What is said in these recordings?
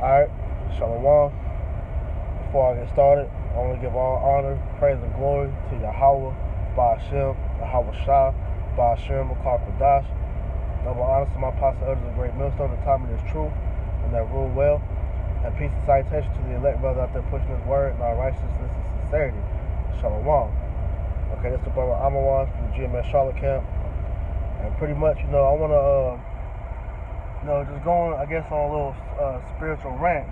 Alright, Shalom. Before I get started, I want to give all honor, praise, and glory to Yahweh, Ba'ashem, Yahweh Shah, Ba'ashem, Makar Kadash. Double honor to my apostle elders of great millstone, the time it is true, and that rule well. And peace and salutation to the elect brother out there pushing his word in our righteousness and sincerity. Shalom. Okay, this is the brother Amawan from the GMS Charlotte camp. And pretty much, I want to, just going, I guess, on a little spiritual rant.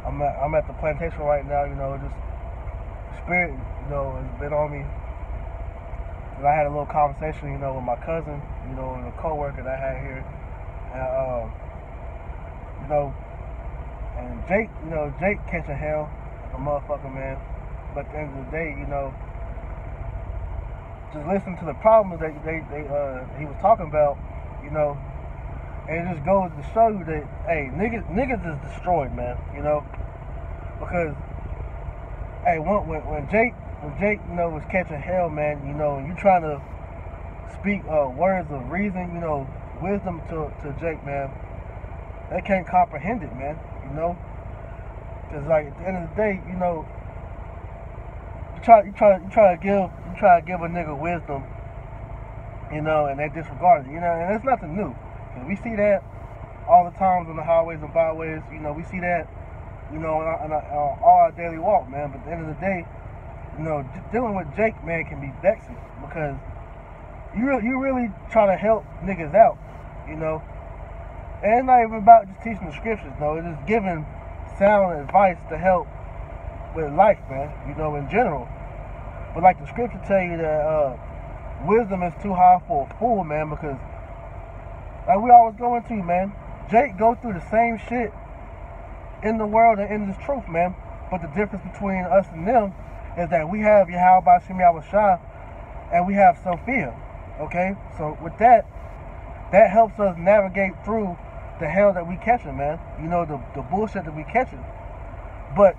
I'm at the plantation right now. Just spirit, has been on me. And I had a little conversation, with my cousin, and a coworker that I had here, and Jake, Jake catching hell like a motherfucker, man. But at the end of the day, just listen to the problems that he was talking about, and it just goes to show you that, hey, niggas is destroyed, man, because, hey, when Jake, was catching hell, man, and you trying to speak words of reason, wisdom to Jake, man, they can't comprehend it, man, because like at the end of the day, you try to give a nigga wisdom, and they disregard it, and it's nothing new. We see that all the times on the highways and byways. We see that, on all our daily walk, man. But at the end of the day, dealing with Jake, man, can be vexing because you really try to help niggas out, And it's not even about just teaching the scriptures, though. It's just giving sound advice to help with life, man, in general. But like the scripture tell you that wisdom is too high for a fool, man, because like we always go into, man, Jake goes through the same shit in the world and in this truth, man. But the difference between us and them is that we have Yahweh Ba'ashem Yahweh Shah and we have Sophia, okay? So with that helps us navigate through the hell that we catching, man. The bullshit that we catching. But,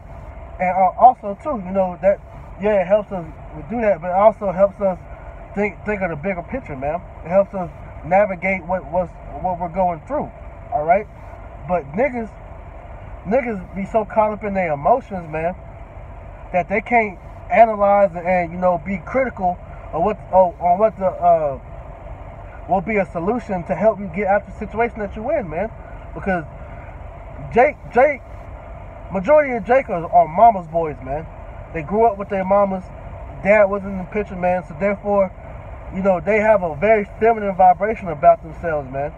and also too, that, yeah, it helps us do that, but it also helps us think of the bigger picture, man. It helps us navigate what we're going through, all right? But niggas be so caught up in their emotions, man, that they can't analyze and be critical of what will be a solution to help you get out the situation that you're in, man. Because Jake, majority of Jake are mama's boys, man. They grew up with their mamas. Dad wasn't in the picture, man. So therefore, they have a very feminine vibration about themselves, man.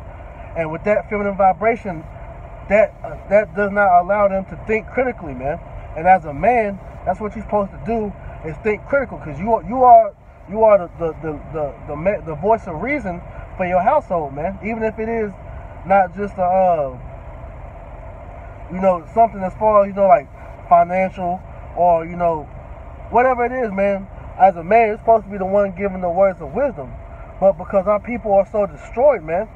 And with that feminine vibration, that does not allow them to think critically, man. And as a man, that's what you're supposed to do, is think critical, because you are the voice of reason for your household, man. Even if it is not just something as far as like financial or whatever it is, man. As a man, you're supposed to be the one giving the words of wisdom. But because our people are so destroyed, man,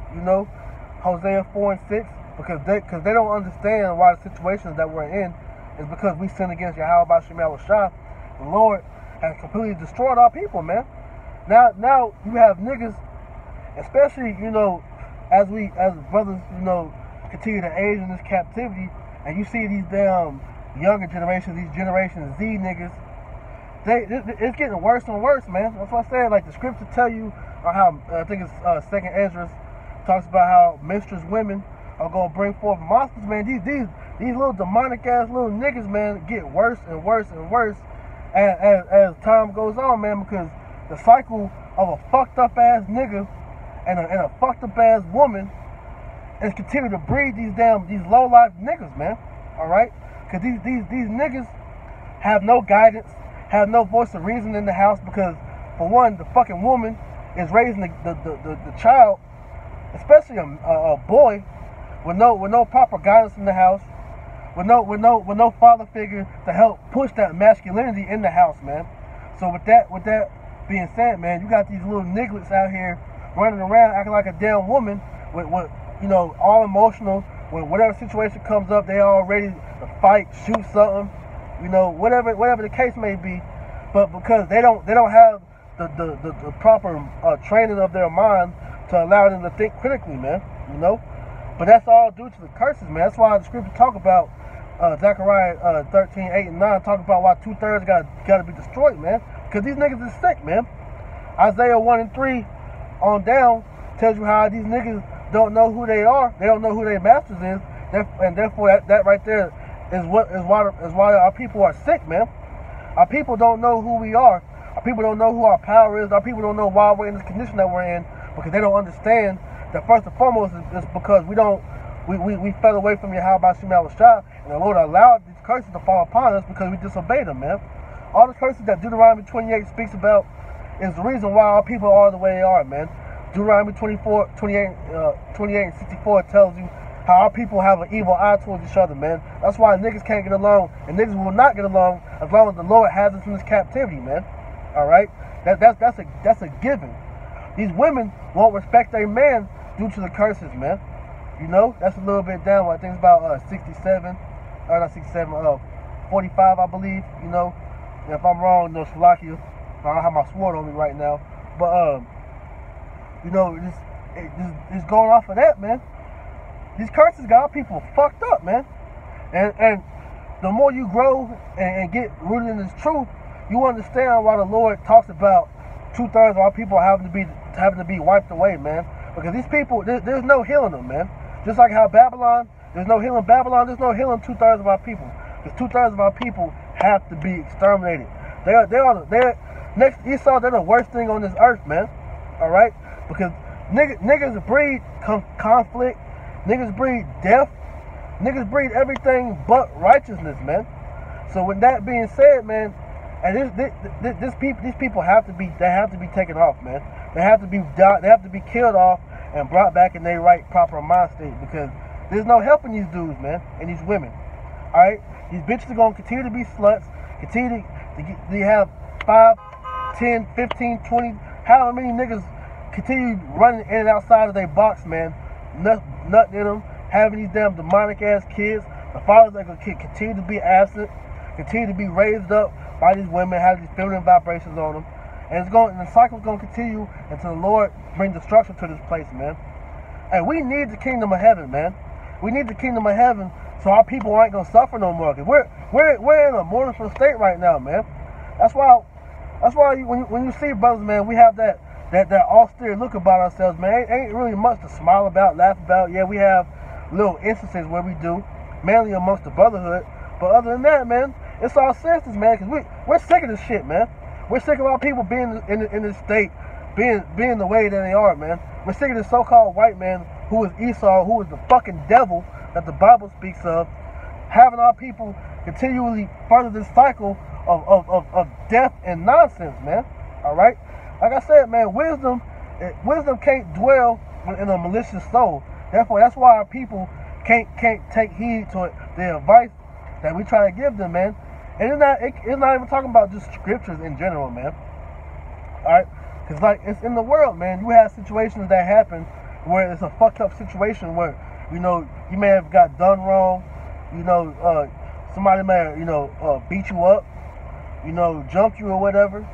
Hosea 4 and 6, because they don't understand why the situations that we're in is because we sin against Yahweh Ba'ashem Yahweh Shah. The Lord has completely destroyed our people, man. Now you have niggas, especially, as brothers, continue to age in this captivity, and you see these damn younger generations, these Generation Z niggas, it's getting worse and worse, man. That's what I said. Like the scripture tell you, or how I think it's 2nd Ezra talks about how minstrous women are gonna bring forth monsters, man. These little demonic ass little niggas, man, get worse and worse and worse as time goes on, man. Because the cycle of a fucked up ass nigga and a fucked up ass woman is continue to breed these low life niggas, man. All right, because these niggas have no guidance. Have no voice of reason in the house, because for one, the fucking woman is raising the child, especially a boy, with no proper guidance in the house, with no father figure to help push that masculinity in the house, man. So with that being said, man, you got these little nigglets out here running around acting like a damn woman with all emotional. When whatever situation comes up, they all ready to fight, shoot something. Whatever the case may be, but because they don't have the proper training of their mind to allow them to think critically, man. But that's all due to the curses, man. That's why the scripture talk about Zechariah 13, 8, and 9 talk about why 2/3 gotta be destroyed, man. Because these niggas is sick, man. Isaiah 1 and 3 on down tells you how these niggas don't know who they are. They don't know who their masters is, and therefore that right there is why our people are sick, man. Our people don't know who we are. Our people don't know who our power is. Our people don't know why we're in this condition that we're in, because they don't understand that first and foremost is because we fell away from Yahweh Shema Shah, and the Lord allowed these curses to fall upon us because we disobeyed Him, man. All the curses that Deuteronomy 28 speaks about is the reason why our people are the way they are, man. Deuteronomy 28 and 64 tells you how our people have an evil eye towards each other, man. That's why niggas can't get along, and niggas will not get along as long as the Lord has us in this captivity, man. All right, that's a given. These women won't respect a man due to the curses, man. You know, that's a little bit down. I think it's about 67, or not 67, 45, I believe. You know, and if I'm wrong, no, Slovakia. I don't have my sword on me right now, but you know, just going off of that, man. These curses got our people fucked up, man. And the more you grow and get rooted in this truth, you understand why the Lord talks about 2/3 of our people having to be wiped away, man. Because these people, there's no healing them, man. Just like how Babylon, there's no healing Babylon, there's no healing 2/3 of our people. Because 2/3 of our people have to be exterminated. They're next Esau. They're the worst thing on this earth, man. All right, because niggas breed conflict, niggas breed death, niggas breed everything but righteousness, man. So with that being said, man, and these people have to be taken off, man. They have to be killed off and brought back in their right proper mind state, because there's no helping these dudes, man, and these women. All right, these bitches are gonna continue to be sluts, continue to have 5, 10, 15, 20, however many niggas continue running in and outside of their box, man, nutting in them, having these damn demonic ass kids. The fathers are gonna continue to be absent, continue to be raised up by these women, have these feminine vibrations on them, and the cycle's gonna continue until the Lord brings destruction to this place, man. And we need the kingdom of heaven, man. We need the kingdom of heaven so our people ain't gonna suffer no more. Cause we're in a mournful state right now, man. That's why when you see brothers, man, we have that austere look about ourselves, man. Ain't really much to smile about, laugh about. Yeah, we have little instances where we do, mainly amongst the brotherhood. But other than that, man, it's all senseless, man. Cause we're sick of this shit, man. We're sick of our people being in this state, being the way that they are, man. We're sick of this so-called white man who is Esau, who is the fucking devil that the Bible speaks of, having our people continually further this cycle of death and nonsense, man. All right, like I said, man, wisdom can't dwell in a malicious soul. Therefore, that's why our people can't take heed to the advice that we try to give them, man. And it's not even talking about just scriptures in general, man. All right, because like it's in the world, man. You have situations that happen where it's a fucked up situation where, you know, you may have got done wrong, you know, somebody may, you know, beat you up, you know, jump you or whatever,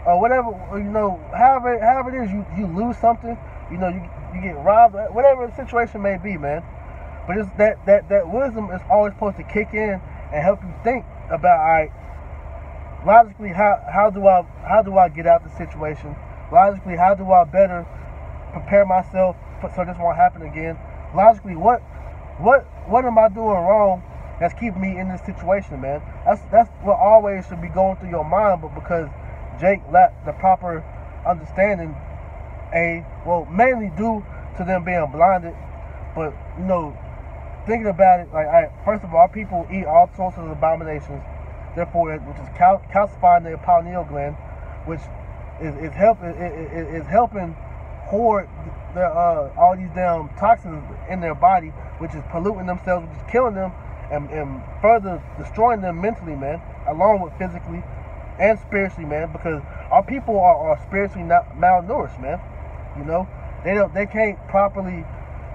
you know, however it is, you lose something, you know, you get robbed, whatever the situation may be, man. But it's that wisdom is always supposed to kick in and help you think about, all right, logically, how do I get out the situation? Logically, how do I better prepare myself so this won't happen again? Logically, what am I doing wrong that's keeping me in this situation, man? That's what always should be going through your mind, but because Jake lacked the proper understanding, mainly due to them being blinded, but, you know, thinking about it, like, first of all, our people eat all sorts of abominations, therefore, which is calcifying their pineal gland, which is helping hoard all these damn toxins in their body, which is polluting themselves, which is killing them, and further destroying them mentally, man, along with physically and spiritually, man, because our people are spiritually malnourished, man. You know, they can't properly,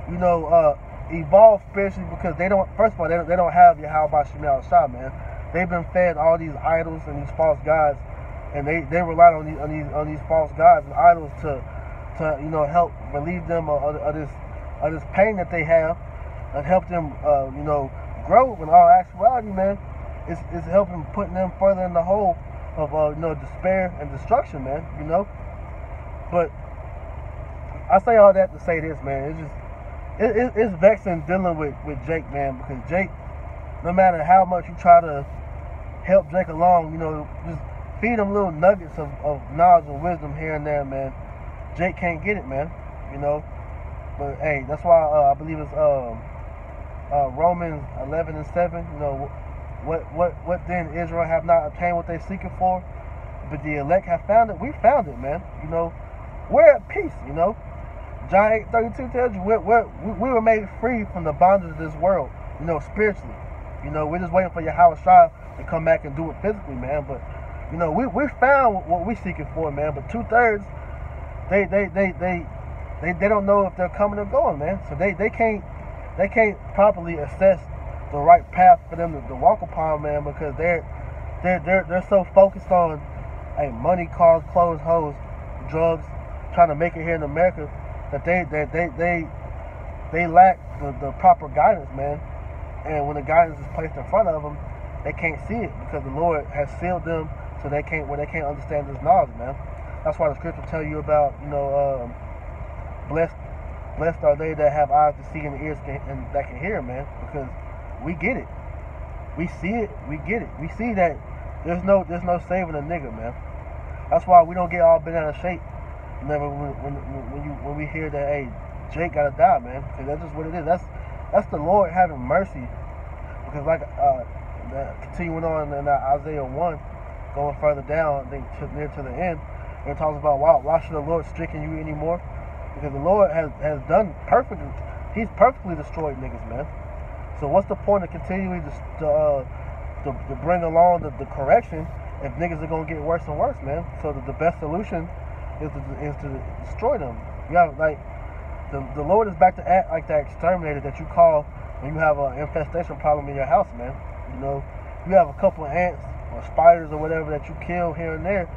you know, evolve spiritually because they don't. First of all, they don't have Yahweh Shema Shah, man. They've been fed all these idols and these false gods, and they rely on these false gods and idols to you know, help relieve them of this pain that they have. and help them, grow. In all actuality, man, it's helping putting them further in the hole of, despair and destruction, man. But I say all that to say this, man. It's vexing dealing with Jake, man, because Jake, no matter how much you try to help Jake along, just feed him little nuggets of knowledge and wisdom here and there, man. Jake can't get it, man. But hey, that's why I believe it's Romans 11:7. What then Israel have not obtained what they seeking for, but the elect have found it. We found it, man. We're at peace. John 8:32 tells you we were made free from the bondage of this world. Spiritually. We're just waiting for Yahweh Shai to come back and do it physically, man. But we found what we're seeking for, man. But 2/3, they don't know if they're coming or going, man. So they can't properly assess the right path for them to walk upon, man, because they're so focused on money, cars, clothes, hoes, drugs, trying to make it here in America, that they lack the proper guidance, man. And when the guidance is placed in front of them, they can't see it because the Lord has sealed them so they can't understand this knowledge, man. That's why the scripture tell you about, blessed are they that have eyes to see and ears that can hear, man, because we get it. We see it. We get it. We see that there's no saving a nigga, man. That's why we don't get all bent out of shape whenever when we hear that, hey, Jake gotta die, man, because that's just what it is. That's the Lord having mercy, because continuing on in Isaiah 1, going further down, I think near to the end, it talks about why should the Lord stricken you anymore? Because the Lord has done perfectly. He's perfectly destroyed niggas, man. So what's the point of continuing to bring along the correction if niggas are gonna get worse and worse, man? So the best solution is to destroy them. You have the Lord is back to act like that exterminator that you call when you have an infestation problem in your house, man. You have a couple of ants or spiders or whatever that you kill here and there,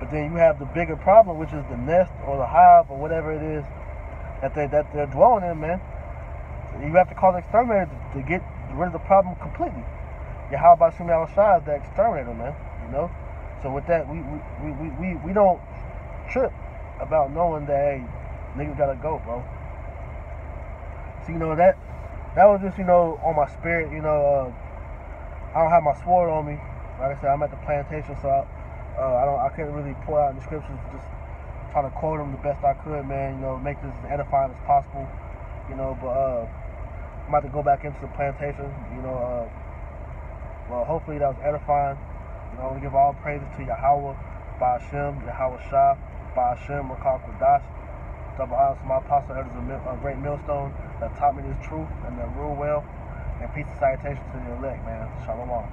but then you have the bigger problem, which is the nest or the hive or whatever it is that they're dwelling in, man. You have to call the exterminator to get rid of the problem completely. Yahweh Bashim Yahushua is the exterminator, man. So with that, we don't trip about knowing that, hey, niggas gotta go, bro. So that was just on my spirit. I don't have my sword on me. Like I said, I'm at the plantation, so I couldn't really pull out the scriptures. Just try to quote them the best I could, man. Make this as edifying as possible. But I'm about to go back into the plantation. Well, hopefully that was edifying. I want to give all praises to Yahweh, Ba'ashem, Yahweh Shah, Ba'ashem, Rakal Kodash. Double honors to my apostle, elders of a great millstone that taught me this truth and that rule well. And peace and salutation to the elect, man. Shalom.